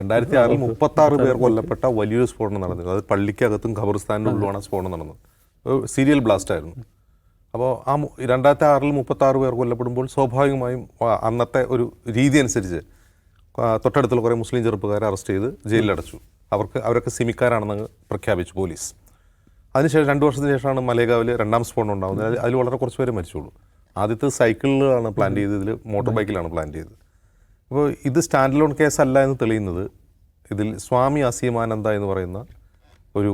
2006 36 പേർ കൊല്ലപ്പെട്ട വലിയൊരു സ്ഫോടനം നടന്നിരുന്നു. അത് പള്ളിക്കകത്തും ഖബർസ്ഥാനിൻ്റെ ഉള്ളിലുമാണ് സ്ഫോടനം നടന്നത്. സീരിയൽ ബ്ലാസ്റ്റ് ആയിരുന്നു. അപ്പോൾ ആ 2006 36 പേർ കൊല്ലപ്പെടുമ്പോൾ സ്വാഭാവികമായും അന്നത്തെ ഒരു രീതി അനുസരിച്ച് തൊട്ടടുത്തുള്ള കുറേ മുസ്ലിം ചെറുപ്പക്കാരെ അറസ്റ്റ് ചെയ്ത് ജയിലിലടച്ചു. അവരൊക്കെ സിമിക്കാരാണെന്ന് പ്രഖ്യാപിച്ചു പോലീസ്. അതിനുശേഷം 2 വർഷത്തിന് ശേഷമാണ് മലേഗാവിൽ രണ്ടാം സ്ഫോടനം ഉണ്ടാകുന്നത്. അതിൽ വളരെ കുറച്ച് പേര് മരിച്ചുള്ളൂ. ആദ്യത്തെ സൈക്കിളിലാണ് പ്ലാൻ ചെയ്തത്, ഇതിൽ മോട്ടോർ ബൈക്കിലാണ് പ്ലാൻ ചെയ്തത്. അപ്പോൾ ഇത് സ്റ്റാൻഡ് ലോൺ കേസല്ല എന്ന് തെളിയുന്നത് ഇതിൽ സ്വാമി അസീമാനന്ദ എന്ന് പറയുന്ന ഒരു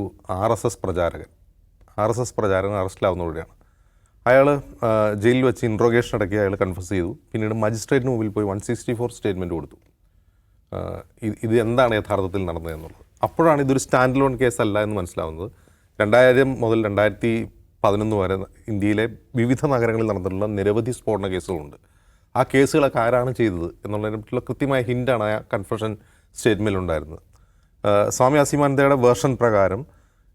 RSS പ്രചാരകൻ അറസ്റ്റിലാവുന്നതോടെയാണ്. അയാൾ ജയിലിൽ വെച്ച് ഇൻട്രോഗേഷൻ അടക്കി അയാൾ കൺഫസ് ചെയ്തു. പിന്നീട് മജിസ്ട്രേറ്റിന് മുമ്പിൽ പോയി 164 സ്റ്റേറ്റ്മെൻറ്റ് കൊടുത്തു. ഇത് എന്താണ് യഥാർത്ഥത്തിൽ നടന്നതെന്നുള്ളത്. അപ്പോഴാണ് ഇതൊരു സ്റ്റാൻഡ് ലോൺ കേസല്ല എന്ന് മനസ്സിലാവുന്നത്. 2000 മുതൽ 2011 വരെ ഇന്ത്യയിലെ വിവിധ നഗരങ്ങളിൽ നടന്നിട്ടുള്ള നിരവധി സ്ഫോടന കേസുകളുണ്ട്. ആ കേസുകളൊക്കെ ആരാണ് ചെയ്തത് എന്നുള്ളതിനെ പറ്റിയുള്ള കൃത്യമായ ഹിൻ്റാണ് ആ കൺഫഷൻ സ്റ്റേറ്റ്മെൻറ്റിൽ ഉണ്ടായിരുന്നത്. സ്വാമി അസീമാനന്ദയുടെ വേർഷൻ പ്രകാരം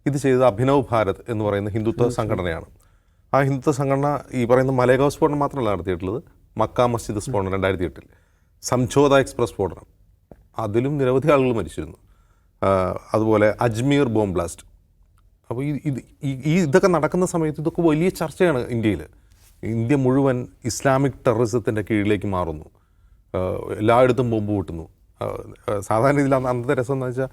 ഇത് ചെയ്തത് അഭിനവ് ഭാരത് എന്ന് പറയുന്ന ഹിന്ദുത്വ സംഘടനയാണ്. ആ ഹിന്ദുത്വ സംഘടന ഈ പറയുന്ന മലേഗാവ് സ്ഫോടനം മാത്രമല്ല നടത്തിയിട്ടുള്ളത്. മക്ക മസ്ജിദ് സ്ഫോടനം 2008, സംഝോത എക്സ്പ്രസ് സ്ഫോടനം, അതിലും നിരവധി ആളുകൾ മരിച്ചിരുന്നു. അതുപോലെ അജ്മീർ ബോംബ് ബ്ലാസ്റ്റ്. അപ്പോൾ ഇതൊക്കെ നടക്കുന്ന സമയത്ത് ഇതൊക്കെ വലിയ ചർച്ചയാണ് ഇന്ത്യയിൽ. ഇന്ത്യ മുഴുവൻ ഇസ്ലാമിക് ടെററിസത്തിൻ്റെ കീഴിലേക്ക് മാറുന്നു. എല്ലായിടത്തും ബോംബ് പൊട്ടുന്നു. സാധാരണ രീതിയിൽ അന്നത്തെ രസം എന്ന് വെച്ചാൽ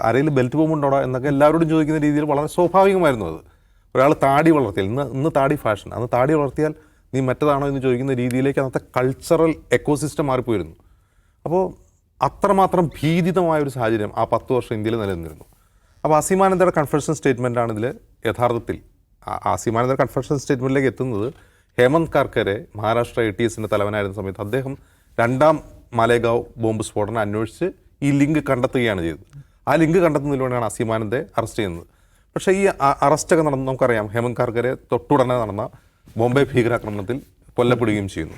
അരയിൽ ബെൽറ്റ് ബോംബ് ഉണ്ടോടാ എന്നൊക്കെ എല്ലാവരോടും ചോദിക്കുന്ന രീതിയിൽ വളരെ സ്വാഭാവികമായിരുന്നു അത്. ഒരാൾ താടി വളർത്തിയാൽ ഇന്ന് താടി ഫാഷൻ, അന്ന് താടി വളർത്തിയാൽ നീ മറ്റേതാണോ എന്ന് ചോദിക്കുന്ന രീതിയിലേക്ക് അന്നത്തെ കൾച്ചറൽ എക്കോസിസ്റ്റം മാറിപ്പോയിരുന്നു. അപ്പോൾ അത്രമാത്രം ഭീതിതമായൊരു സാഹചര്യം ആ 10 വർഷം ഇന്ത്യയിൽ നിലനിന്നിരുന്നു. അപ്പോൾ അസീമാനന്ദയുടെ കൺഫെഷൻ സ്റ്റേറ്റ്മെൻറ്റാണ് ഇതിൽ യഥാർത്ഥത്തിൽ. അസീമാനന്ദയുടെ കൺഫെഷൻ സ്റ്റേറ്റ്മെൻറ്റിലേക്ക് എത്തുന്നത് ഹേമന്ത് കാർക്കരെ മഹാരാഷ്ട്ര ATSൻ്റെ തലവനായിരുന്ന സമയത്ത് അദ്ദേഹം രണ്ടാം മലേഗാവ് ബോംബ് സ്ഫോടനം അന്വേഷിച്ച് ഈ ലിങ്ക് കണ്ടെത്തുകയാണ് ചെയ്തത്. ആ ലിങ്ക് കണ്ടെത്തുന്നതിലൂടെയാണ് അസീമാനന്ദയെ അറസ്റ്റ് ചെയ്യുന്നത്. പക്ഷേ ഈ അറസ്റ്റൊക്കെ നടന്ന് നമുക്കറിയാം, ഹേമന്ത് കാർക്കരെ തൊട്ടുടനെ നടന്ന ബോംബെ ഭീകരാക്രമണത്തിൽ കൊല്ലപ്പെടുകയും ചെയ്യുന്നു.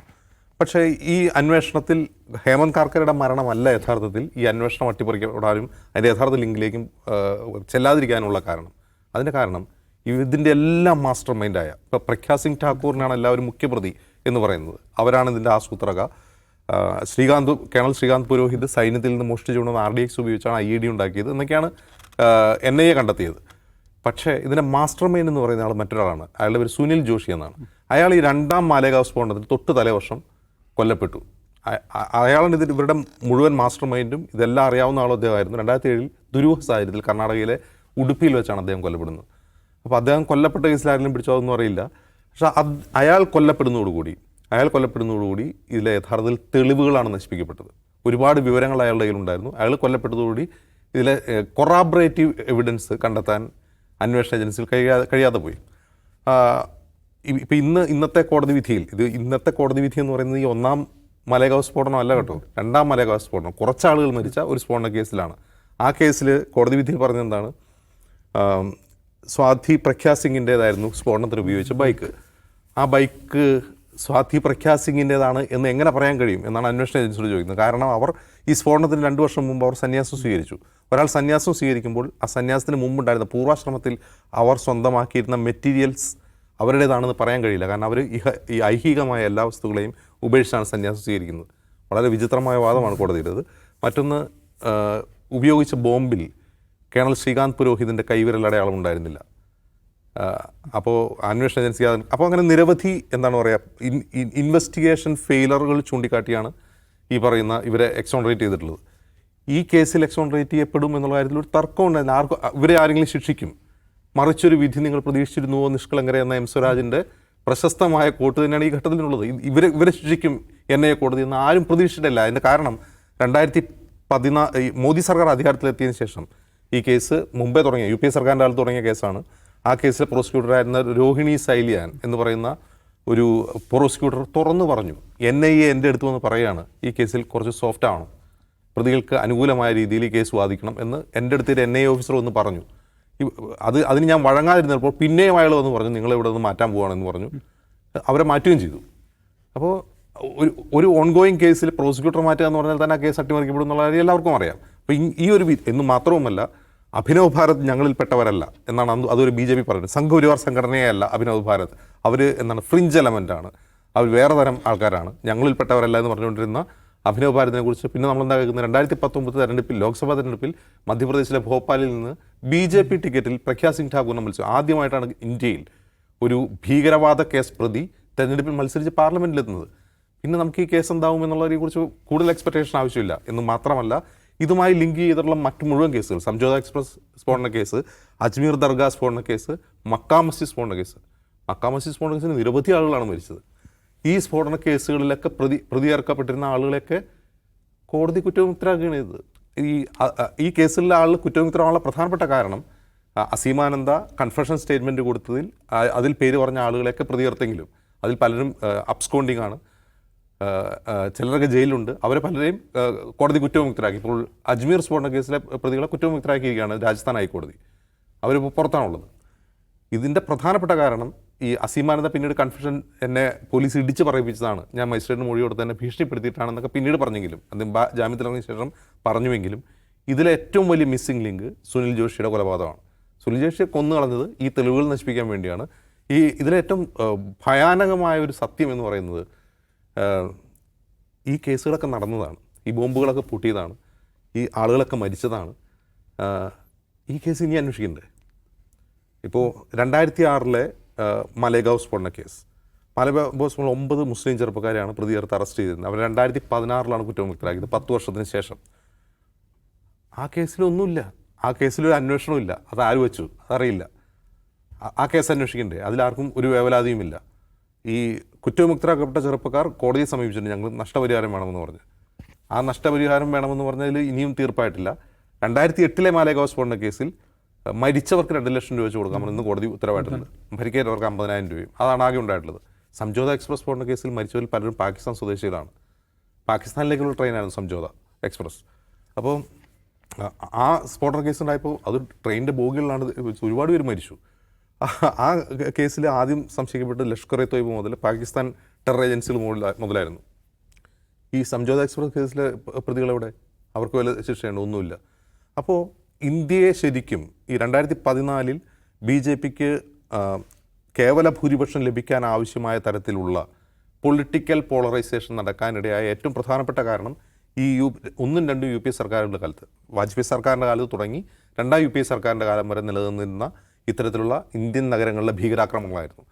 പക്ഷേ ഈ അന്വേഷണത്തിൽ ഹേമന്ത് കാർക്കരുടെ മരണമല്ല യഥാർത്ഥത്തിൽ ഈ അന്വേഷണം അട്ടിപ്പറിക്കപ്പെടാനും അതിൻ്റെ യഥാർത്ഥ ലിങ്കിലേക്കും ചെല്ലാതിരിക്കാനുള്ള കാരണം. അതിൻ്റെ കാരണം ഇതിൻ്റെ എല്ലാം മാസ്റ്റർ മൈൻഡായ ഇപ്പോൾ പ്രഖ്യാ സിംഗ് ഠാക്കൂറിനാണ് എല്ലാവരും മുഖ്യപ്രതി എന്ന് പറയുന്നത്. അവരാണ് ഇതിൻ്റെ ആസൂത്രക. കേണൽ ശ്രീകാന്ത് പുരോഹിത് സൈന്യത്തിൽ നിന്ന് മോഷ്ടിച്ചുകൊണ്ടുവന്ന RDX ഉപയോഗിച്ചാണ് IED ഉണ്ടാക്കിയത് എന്നൊക്കെയാണ് NIA കണ്ടെത്തിയത്. പക്ഷേ ഇതിൻ്റെ മാസ്റ്റർ മൈൻഡ് എന്ന് പറയുന്ന ആൾ മറ്റൊരാളാണ്. അയാളുടെ പേര് സുനിൽ ജോഷി എന്നാണ്. അയാൾ ഈ രണ്ടാം മാലേഗാവ് സ്ഫോടനത്തിൽ തൊട്ട് തലേവർഷം കൊല്ലപ്പെട്ടു. അയാളാണ് ഇവരുടെ മുഴുവൻ മാസ്റ്റർ മൈൻഡും. ഇതെല്ലാം അറിയാവുന്ന ആളും അദ്ദേഹമായിരുന്നു. 2007 ദുരൂഹ സാഹചര്യത്തിൽ കർണാടകയിലെ ഉടുപ്പിയിൽ വെച്ചാണ് അദ്ദേഹം കൊല്ലപ്പെടുന്നത്. അപ്പോൾ അദ്ദേഹം കൊല്ലപ്പെട്ട കേസിൽ ആരെങ്കിലും പിടിച്ചോ അതൊന്നും അറിയില്ല. പക്ഷേ അയാൾ കൊല്ലപ്പെടുന്നതോടുകൂടി ഇതിലെ യഥാർത്ഥത്തിൽ തെളിവുകളാണ് നശിപ്പിക്കപ്പെട്ടത്. ഒരുപാട് വിവരങ്ങൾ അയാളുടെ കയ്യിലുണ്ടായിരുന്നു. അയാൾ കൊല്ലപ്പെട്ടതോടുകൂടി ഇതിലെ കൊറാബറേറ്റീവ് എവിഡൻസ് കണ്ടെത്താൻ അന്വേഷണ ഏജൻസിയിൽ കഴിയാതെ പോയി. ഇപ്പം ഇന്നത്തെ കോടതി വിധിയിൽ ഇന്നത്തെ കോടതി വിധി എന്ന് പറയുന്നത് ഈ ഒന്നാം മലേഗാവ് സ്ഫോടനം അല്ല കേട്ടോ, രണ്ടാം മലേഗാവ് സ്ഫോടനം. കുറച്ചാളുകൾ മരിച്ച ഒരു സ്ഫോടന കേസിലാണ്. ആ കേസിൽ കോടതി വിധിയിൽ പറഞ്ഞെന്താണ്, സ്വാതി പ്രഖ്യാ സിംഗിൻ്റേതായിരുന്നു സ്ഫോടനത്തിന് ഉപയോഗിച്ച ബൈക്ക്. ആ ബൈക്ക് സ്വാതി പ്രഖ്യാ സിംഗിൻ്റേതാണ് എന്ന് എങ്ങനെ പറയാൻ കഴിയും എന്നാണ് അന്വേഷണ ഏജൻസിയോട് ചോദിക്കുന്നത്. കാരണം അവർ ഈ സ്ഫോടനത്തിന് 2 വർഷം മുമ്പ് അവർ സന്യാസം സ്വീകരിച്ചു. ഒരാൾ സന്യാസം സ്വീകരിക്കുമ്പോൾ ആ സന്യാസത്തിന് മുമ്പുണ്ടായിരുന്ന പൂർവാശ്രമത്തിൽ അവർ സ്വന്തമാക്കിയിരുന്ന മെറ്റീരിയൽസ് അവരുടേതാണെന്ന് പറയാൻ കഴിയില്ല. കാരണം അവർ ഈ ഐഹികമായ എല്ലാ വസ്തുക്കളെയും ഉപേക്ഷിച്ചാണ് സന്യാസം സ്വീകരിക്കുന്നത്. വളരെ വിചിത്രമായ വാദമാണ് കോടതിയുടേത്. മറ്റൊന്ന്, ഉപയോഗിച്ച ബോംബിൽ കേണൽ ശ്രീകാന്ത് പുരോഹിതിൻ്റെ കൈവിരലടയാളം ഉണ്ടായിരുന്നില്ല. അപ്പോൾ അന്വേഷണ ഏജൻസി അപ്പോൾ അങ്ങനെ നിരവധി എന്താണ് പറയുക ഇൻവെസ്റ്റിഗേഷൻ ഫെയിലറുകൾ ചൂണ്ടിക്കാട്ടിയാണ് ഈ പറയുന്ന ഇവരെ എക്സോണറേറ്റ് ചെയ്തിട്ടുള്ളത്. ഈ കേസിൽ എക്സോണറേറ്റ് ചെയ്യപ്പെടും എന്നുള്ള കാര്യത്തിൽ ഒരു തർക്കം ഉണ്ടായിരുന്നു. ഇവരെ ആരെങ്കിലും ശിക്ഷിക്കും. മറിച്ചൊരു വിധി നിങ്ങൾ പ്രതീക്ഷിച്ചിരുന്നുവോ നിഷ്കളങ്കര എന്ന M സ്വരാജിൻ്റെ പ്രശസ്തമായ കോട്ട് തന്നെയാണ് ഈ ഘട്ടത്തിലുള്ളത്. ഇവരെ ശിക്ഷിക്കും NIA കോടതി എന്ന് ആരും പ്രതീക്ഷിച്ചിട്ടില്ല. അതിൻ്റെ കാരണം 2014 മോദി സർക്കാർ അധികാരത്തിലെത്തിയതിനു ശേഷം ഈ കേസ് മുമ്പേ തുടങ്ങിയ UPA സർക്കാരിൻ്റെ കാലത്ത് തുടങ്ങിയ കേസാണ്. ആ കേസിലെ പ്രോസിക്യൂട്ടറായിരുന്ന രോഹിണി സൈലിയാൻ എന്ന് പറയുന്ന ഒരു പ്രോസിക്യൂട്ടർ തുറന്നു പറഞ്ഞു, NIA എൻ്റെ അടുത്ത് വന്ന് പറയുകയാണ് ഈ കേസിൽ കുറച്ച് സോഫ്റ്റ് ആവണം, പ്രതികൾക്ക് അനുകൂലമായ രീതിയിൽ ഈ കേസ് വാദിക്കണം എന്ന് എൻ്റെ അടുത്തൊരു NIA ഓഫീസർ വന്ന് പറഞ്ഞു. അതിന് ഞാൻ വഴങ്ങാതിരുന്നപ്പോൾ പിന്നെയും അയാൾ വന്ന് പറഞ്ഞു നിങ്ങൾ ഇവിടെ നിന്ന് മാറ്റാൻ പോവുകയാണെന്ന് പറഞ്ഞു. അവരെ മാറ്റുകയും ചെയ്തു. അപ്പോൾ ഒരു ഓൺഗോയിങ് കേസിൽ പ്രോസിക്യൂട്ടർ മാറ്റുക എന്ന് പറഞ്ഞാൽ തന്നെ ആ കേസ് അട്ടിമറിക്കപ്പെടും എന്നുള്ള കാര്യം എല്ലാവർക്കും അറിയാം. അപ്പോൾ ഈ ഒരു എന്ന് മാത്രവുമല്ല, അഭിനവ് ഭാരത് ഞങ്ങളിൽപ്പെട്ടവരല്ല എന്നാണ് അതൊരു BJP പറയുന്നത്. സംഘപരിവാർ സംഘടനയല്ല അഭിനവ് ഭാരത്. അവർ ഫ്രിഞ്ച് എലമെൻ്റാണ്, അവർ വേറെ തരം ആൾക്കാരാണ്, ഞങ്ങളിൽപ്പെട്ടവരല്ല എന്ന് പറഞ്ഞുകൊണ്ടിരുന്ന അഭിനവ് ഭാരതിനെ കുറിച്ച്. പിന്നെ നമ്മളെന്താ കേൾക്കുന്നത്, 2019 തെരഞ്ഞെടുപ്പിൽ, ലോക്സഭാ തെരഞ്ഞെടുപ്പിൽ മധ്യപ്രദേശിലെ ഭോപ്പാലിൽ നിന്ന് BJP ടിക്കറ്റിൽ പ്രഗ്യാ സിംഗ് ഠാക്കൂറിനെ മത്സരിച്ചു. ആദ്യമായിട്ടാണ് ഇന്ത്യയിൽ ഒരു ഭീകരവാദ കേസ് പ്രതി തെരഞ്ഞെടുപ്പിൽ മത്സരിച്ച് പാർലമെൻറ്റിലെത്തുന്നത്. പിന്നെ നമുക്ക് ഈ കേസ് എന്താവും എന്നുള്ളതിനെക്കുറിച്ച് കൂടുതൽ എക്സ്പെക്ടേഷൻ ആവശ്യമില്ല എന്ന് മാത്രമല്ല, ഇതുമായി ലിങ്ക് ചെയ്തിട്ടുള്ള മറ്റ് മുഴുവൻ കേസുകൾ, സംജോത എക്സ്പ്രസ് സ്ഫോടന കേസ്, അജ്മീർ ദർഗാ സ്ഫോടന കേസ്, മക്കാ മസ്ജിദ് സ്ഫോടന കേസ്. മക്കാ മസ്ജിദ് സ്ഫോടന കേസിന് നിരവധി ആളുകളാണ് മരിച്ചത്. ഈ സ്ഫോടന കേസുകളിലൊക്കെ പ്രതിയേർക്കപ്പെട്ടിരുന്ന ആളുകളെയൊക്കെ കോടതി കുറ്റവിമുക്തരാക്കുകയാണ് ചെയ്തത്. ഈ കേസിലെ ആളുകൾ കുറ്റവിമുക്തരാകാനുള്ള പ്രധാനപ്പെട്ട കാരണം അസീമാനന്ദ കൺഫെഷൻ സ്റ്റേറ്റ്മെൻറ്റ് കൊടുത്തതിൽ അതിൽ പേര് പറഞ്ഞ ആളുകളെയൊക്കെ പ്രതിയേർത്തെങ്കിലും അതിൽ പലരും അബ്സ്കോണ്ടിങ് ആണ്, ചിലരൊക്കെ ജയിലുണ്ട്. അവരെ പലരെയും കോടതി കുറ്റവിമുക്തരാക്കി. ഇപ്പോൾ അജ്മീർ സ്ഫോടന കേസിലെ പ്രതികളെ കുറ്റവിമുക്തരാക്കിയിരിക്കുകയാണ് രാജസ്ഥാൻ ഹൈക്കോടതി. അവരിപ്പോൾ പുറത്താണുള്ളത്. ഇതിൻ്റെ പ്രധാനപ്പെട്ട കാരണം ഈ അസീമാനന്ദ പിന്നീട് കൺഫെഷൻ എന്നെ പോലീസ് ഇടിച്ച് പറയിപ്പിച്ചതാണ്, ഞാൻ മജിസ്ട്രേറ്റിന് മൊഴി കൊടുത്ത് എന്നെ ഭീഷണിപ്പെടുത്തിയിട്ടാണെന്നൊക്കെ പിന്നീട് പറഞ്ഞെങ്കിലും, അദ്ദേഹം ജാമ്യത്തിലിറങ്ങിയ ശേഷം പറഞ്ഞുവെങ്കിലും, ഇതിലെ ഏറ്റവും വലിയ മിസ്സിംഗ് ലിങ്ക് സുനിൽ ജോഷിയുടെ കൊലപാതകമാണ്. സുനിൽ ജോഷിയെ കൊന്നു കളഞ്ഞത് ഈ തെളിവുകൾ നശിപ്പിക്കാൻ വേണ്ടിയാണ്. ഇതിലെ ഏറ്റവും ഭയാനകമായ ഒരു സത്യം എന്ന് പറയുന്നത്, ഈ കേസുകളൊക്കെ നടന്നതാണ്, ഈ ബോംബുകളൊക്കെ പൊട്ടിയതാണ്, ഈ ആളുകളൊക്കെ മരിച്ചതാണ്. ഈ കേസ് ഇനി അന്വേഷിക്കണ്ടേ? ഇപ്പോൾ 2006 മലേഗാവ് സ്ഫോടന കേസ്, മലേഗാവ് സ്ഫോടനം 9 മുസ്ലിം ചെറുപ്പക്കാരെയാണ് പ്രതിയേർത്ത് അറസ്റ്റ് ചെയ്തിരുന്നത്. അവർ 2016 കുറ്റവിമുക്തരാക്കിയത്, 10 വർഷത്തിന് ശേഷം. ആ കേസിലൊന്നുമില്ല, ആ കേസിലൊരു അന്വേഷണമില്ല. അത് ആര് വെച്ചു അതറിയില്ല. ആ കേസ് അന്വേഷിക്കണ്ടേ? അതിലാർക്കും ഒരു വേവലാതിയുമില്ല. ഈ കുറ്റവിമുക്തരാക്കപ്പെട്ട ചെറുപ്പക്കാർ കോടതിയെ സമീപിച്ചിട്ടുണ്ട്, ഞങ്ങൾ നഷ്ടപരിഹാരം വേണമെന്ന് പറഞ്ഞ്. ആ നഷ്ടപരിഹാരം വേണമെന്ന് പറഞ്ഞതിൽ ഇനിയും തീർപ്പായിട്ടില്ല. 2008 മാലേഗാവ് സ്ഫോടന കേസിൽ മരിച്ചവർക്ക് 2 ലക്ഷം രൂപ വെച്ച് കൊടുക്കാമെന്ന് കോടതി ഉത്തരവായിട്ടുണ്ട്. പരിക്കേറ്റവർക്ക് 50,000 രൂപയും. അതാണ് ആകെ ഉണ്ടായിട്ടുള്ളത്. സംജോത എക്സ്പ്രസ് സ്ഫോടന കേസിൽ മരിച്ചവരിൽ പലരും പാകിസ്ഥാൻ സ്വദേശികളാണ്. പാകിസ്ഥാനിലേക്കുള്ള ട്രെയിനായിരുന്നു സംജോത എക്സ്പ്രസ്. അപ്പോൾ ആ സ്ഫോടന കേസ് ഉണ്ടായപ്പോൾ അത് ട്രെയിനിൻ്റെ ബോഗികളിലാണ് ഒരുപാട് പേര് മരിച്ചു. ആ കേസിൽ ആദ്യം സംശയിക്കപ്പെട്ടത് ലഷ്കർ-ഇ തൊയ്ബ മുതൽ പാകിസ്ഥാൻ ടെറർ ഏജൻസികൾ മുതലായിരുന്നു. ഈ സംജോത എക്സ്പ്രസ് കേസിലെ പ്രതികളെവിടെ? അവർക്ക് വല്ല ശിക്ഷയുണ്ട്? ഒന്നുമില്ല. അപ്പോൾ ഇന്ത്യയെ ശരിക്കും ഈ 2014 BJPക്ക് കേവല ഭൂരിപക്ഷം ലഭിക്കാൻ ആവശ്യമായ തരത്തിലുള്ള പൊളിറ്റിക്കൽ പോളറൈസേഷൻ നടക്കാനിടയായ ഏറ്റവും പ്രധാനപ്പെട്ട കാരണം ഈ 1ഉം 2ഉം UPA സർക്കാരുകളുടെ കാലത്ത്, വാജ്പേയി സർക്കാരിൻ്റെ കാലത്ത് തുടങ്ങി 2ാം UPA സർക്കാരിൻ്റെ കാലം വരെ നിലനിന്നിരുന്ന ഇത്തരത്തിലുള്ള ഇന്ത്യൻ നഗരങ്ങളിലെ ഭീകരാക്രമണങ്ങളായിരുന്നു.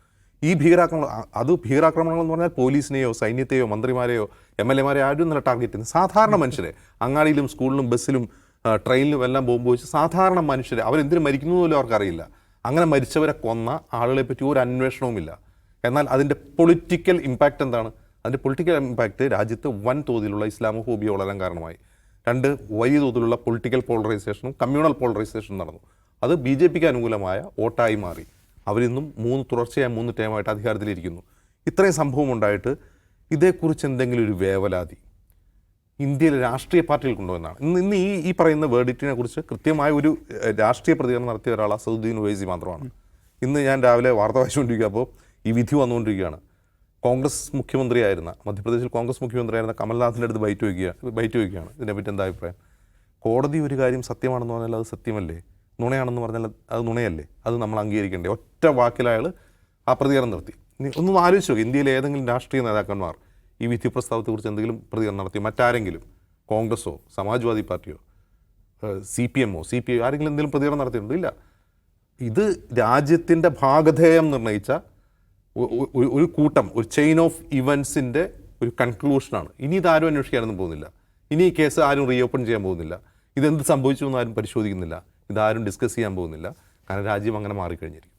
ഈ ഭീകരാക്രമണങ്ങൾ എന്ന് പറഞ്ഞാൽ പോലീസിനെയോ സൈന്യത്തെയോ മന്ത്രിമാരെയോ MLA-മാരെയോ ആരും നല്ല ടാർഗറ്റ് ചെയ്യുന്നത് സാധാരണ മനുഷ്യരെ, അങ്ങാടിയിലും സ്കൂളിലും ബസ്സിലും ട്രെയിനിലും എല്ലാം ബോംബ് വെച്ച് സാധാരണ മനുഷ്യരെ, അവരെന്തിനു മരിക്കുന്നു പോലും അവർക്കറിയില്ല. അങ്ങനെ മരിച്ചവരെ കൊന്ന ആളുകളെ പറ്റി ഒരു അന്വേഷണവുമില്ല. എന്നാൽ അതിൻ്റെ പൊളിറ്റിക്കൽ ഇമ്പാക്റ്റ് എന്താണ്? അതിൻ്റെ പൊളിറ്റിക്കൽ ഇമ്പാക്റ്റ് രാജ്യത്ത് വൻതോതിലുള്ള ഇസ്ലാമോഫോബിയ വളരാൻ കാരണമായി. 2 വലിയ തോതിലുള്ള പൊളിറ്റിക്കൽ പോളറൈസേഷനും കമ്മ്യൂണൽ പോളറൈസേഷനും നടന്നു. അത് BJPക്ക് അനുകൂലമായ വോട്ടായി മാറി. അവരിന്നും തുടർച്ചയായ 3 ടൈമായിട്ട് അധികാരത്തിലിരിക്കുന്നു. ഇത്രയും സംഭവം ഉണ്ടായിട്ട് ഇതേക്കുറിച്ച് എന്തെങ്കിലും ഒരു വേവലാതി ഇന്ത്യയിലെ രാഷ്ട്രീയ പാർട്ടികൾ കൊണ്ടുവന്നാണ്. ഇന്ന് ഈ പറയുന്ന വേർഡിക്റ്റിനെ കുറിച്ച് കൃത്യമായ ഒരു രാഷ്ട്രീയ പ്രതികരണം നടത്തിയ ഒരാൾ അസദുദ്ദീൻ ഒവൈസി മാത്രമാണ്. ഇന്ന് ഞാൻ രാവിലെ വാർത്ത വായിച്ചുകൊണ്ടിരിക്കുകപ്പോൾ ഈ വിധി വന്നുകൊണ്ടിരിക്കുകയാണ്. കോൺഗ്രസ് മുഖ്യമന്ത്രിയായിരുന്ന, മധ്യപ്രദേശിൽ കോൺഗ്രസ് മുഖ്യമന്ത്രിയായിരുന്ന കമൽനാഥിൻ്റെ അടുത്ത് ബൈറ്റ് വയ്ക്കുകയാണ്. ഇതിനെപ്പറ്റി എന്താ അഭിപ്രായം? കോടതി ഒരു കാര്യം സത്യമാണെന്ന് പറഞ്ഞാൽ അത് സത്യമല്ലേ, നുണയാണെന്ന് പറഞ്ഞാൽ അത് നുണയല്ലേ, അത് നമ്മൾ അംഗീകരിക്കേണ്ടേ? ഒറ്റ വാക്കിൽ അയാൾ ആ പ്രതികരണം നടത്തി. ഒന്നും ആലോചിച്ച് നോക്കി, ഇന്ത്യയിലെ ഏതെങ്കിലും രാഷ്ട്രീയ നേതാക്കന്മാർ ഈ വിധി പ്രസ്താവത്തെക്കുറിച്ച് എന്തെങ്കിലും പ്രതികരണം നടത്തി? മറ്റാരെങ്കിലും, കോൺഗ്രസ്സോ സമാജ്വാദി പാർട്ടിയോ CPM-ഓ CPI ആരെങ്കിലും എന്തെങ്കിലും പ്രതികരണം നടത്തിയിട്ടുണ്ടോ? ഇല്ല. ഇത് രാജ്യത്തിൻ്റെ ഭാഗധേയം നിർണ്ണയിച്ച ഒരു കൂട്ടം, ഒരു ചെയിൻ ഓഫ് ഇവൻസിൻ്റെ ഒരു കൺക്ലൂഷനാണ്. ഇനി ഇതാരും അന്വേഷിക്കാനൊന്നും പോകുന്നില്ല. ഇനി ഈ കേസ് ആരും റീഓപ്പൺ ചെയ്യാൻ പോകുന്നില്ല. ഇതെന്ത് സംഭവിച്ചു എന്ന് ആരും പരിശോധിക്കുന്നില്ല. ഇതാരും ഡിസ്കസ് ചെയ്യാൻ പോകുന്നില്ല. കാരണം രാജ്യം അങ്ങനെ മാറിക്കഴിഞ്ഞിരിക്കും.